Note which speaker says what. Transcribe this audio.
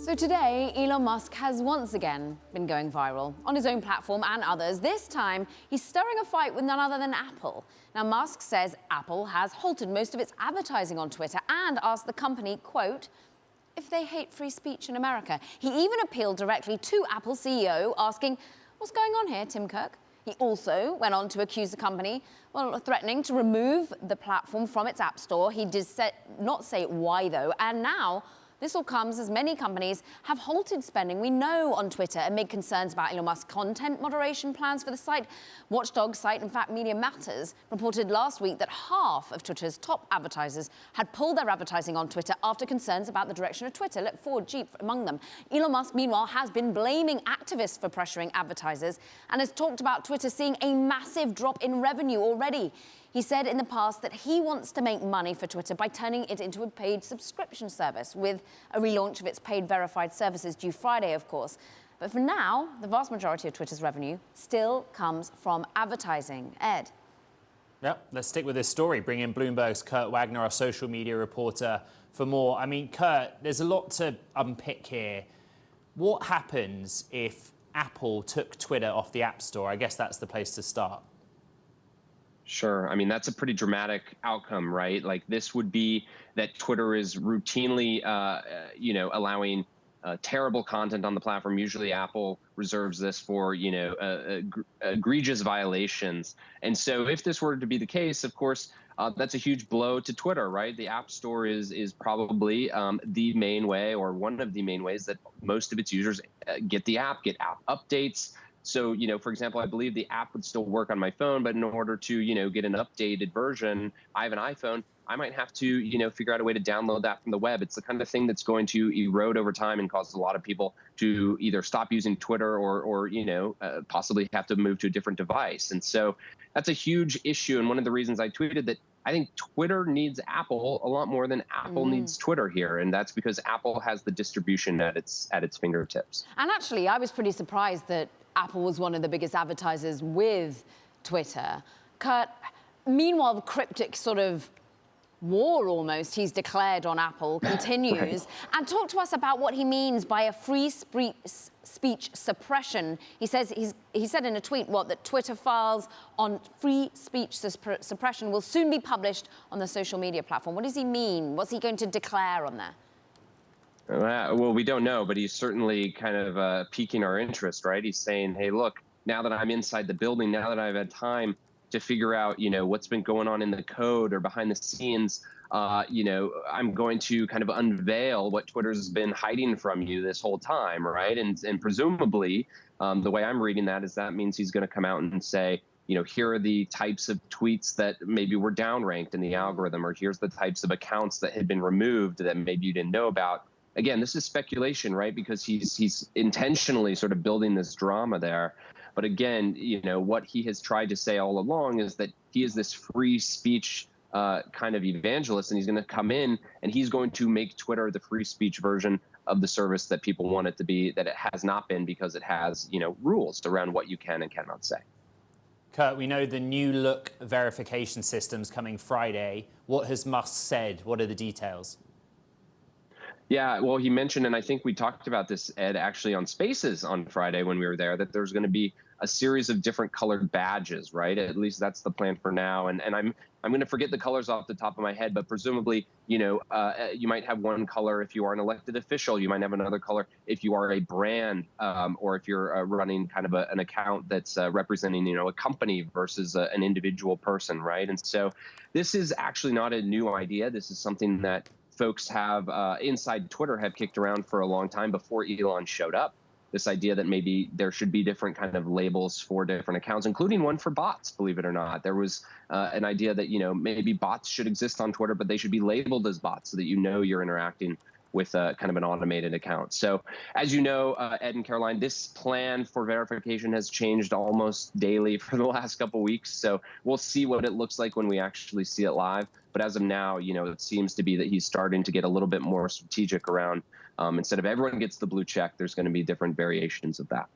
Speaker 1: So today, Elon Musk has once again been going viral on his own platform and others. This time, he's stirring a fight with none other than Apple. Now, Musk says Apple has halted most of its advertising on Twitter and asked the company, quote, if they hate free speech in America. He even appealed directly to Apple CEO, asking, what's going on here, Tim Cook? He also went on to accuse the company, well, threatening to remove the platform from its app store. He did not say why, though, and now this all comes as many companies have halted spending, we know, on Twitter amid concerns about Elon Musk's content moderation plans for the site. Watchdog site, in fact, Media Matters, reported last week that half of Twitter's top advertisers had pulled their advertising on Twitter after concerns about the direction of Twitter. Look, Ford, Jeep among them. Elon Musk, meanwhile, has been blaming activists for pressuring advertisers and has talked about Twitter seeing a massive drop in revenue already. He said in the past that he wants to make money for Twitter by turning it into a paid subscription service, with a relaunch of its paid verified services due Friday, of course. But for now, the vast majority of Twitter's revenue still comes from advertising. Ed?
Speaker 2: Yep, let's stick with this story. Bring in Bloomberg's Kurt Wagner, our social media reporter, for more. I mean, Kurt, there's a lot to unpick here. What happens if Apple took Twitter off the App Store? I guess that's the place to start.
Speaker 3: Sure. I mean, that's a pretty dramatic outcome, right? Like, this would be that Twitter is routinely, allowing terrible content on the platform. Usually Apple reserves this for, egregious violations. And so if this were to be the case, of course, that's a huge blow to Twitter, right? The App Store is probably the main way, or one of the main ways, that most of its users get the app, get app updates. So, for example, I believe the app would still work on my phone, but in order to, get an updated version, I have an iPhone, I might have to, figure out a way to download that from the web. It's the kind of thing that's going to erode over time and cause a lot of people to either stop using Twitter or possibly have to move to a different device. And so that's a huge issue. And one of the reasons I tweeted that I think Twitter needs Apple a lot more than Apple needs Twitter here. And that's because Apple has the distribution at its fingertips.
Speaker 1: And actually, I was pretty surprised that Apple was one of the biggest advertisers with Twitter. Kurt, meanwhile, the cryptic sort of war almost he's declared on Apple continues. Right. And talk to us about what he means by a free speech suppression. He said in a tweet, that Twitter files on free speech suppression will soon be published on the social media platform. What does he mean? What's he going to declare on there?
Speaker 3: Well, we don't know, but he's certainly kind of piquing our interest, right? He's saying, hey, look, now that I'm inside the building, now that I've had time to figure out, what's been going on in the code or behind the scenes, I'm going to kind of unveil what Twitter's been hiding from you this whole time, right? And presumably, the way I'm reading that is that means he's going to come out and say, here are the types of tweets that maybe were downranked in the algorithm, or here's the types of accounts that had been removed that maybe you didn't know about. Again, this is speculation, right? Because he's intentionally sort of building this drama there. But again, what he has tried to say all along is that he is this free speech kind of evangelist, and he's going to come in and he's going to make Twitter the free speech version of the service that people want it to be, that it has not been, because it has, rules around what you can and cannot say.
Speaker 2: Kurt, we know the new look verification system's coming Friday. What has Musk said? What are the details?
Speaker 3: Yeah, well, he mentioned, and I think we talked about this, Ed, actually on Spaces on Friday when we were there, that there's going to be a series of different colored badges, right? At least that's the plan for now. And I'm going to forget the colors off the top of my head, but presumably, you might have one color if you are an elected official. You might have another color if you are a brand, or if you're running kind of an account that's representing, a company versus an individual person, right? And so this is actually not a new idea. This is something that folks have inside Twitter have kicked around for a long time before Elon showed up. This idea that maybe there should be different kind of labels for different accounts, including one for bots, believe it or not. There was an idea that, maybe bots should exist on Twitter, but they should be labeled as bots so that you're interacting with kind of an automated account. So as you know, Ed and Caroline, this plan for verification has changed almost daily for the last couple of weeks. So we'll see what it looks like when we actually see it live. But as of now, it seems to be that he's starting to get a little bit more strategic around, instead of everyone gets the blue check, there's going to be different variations of that.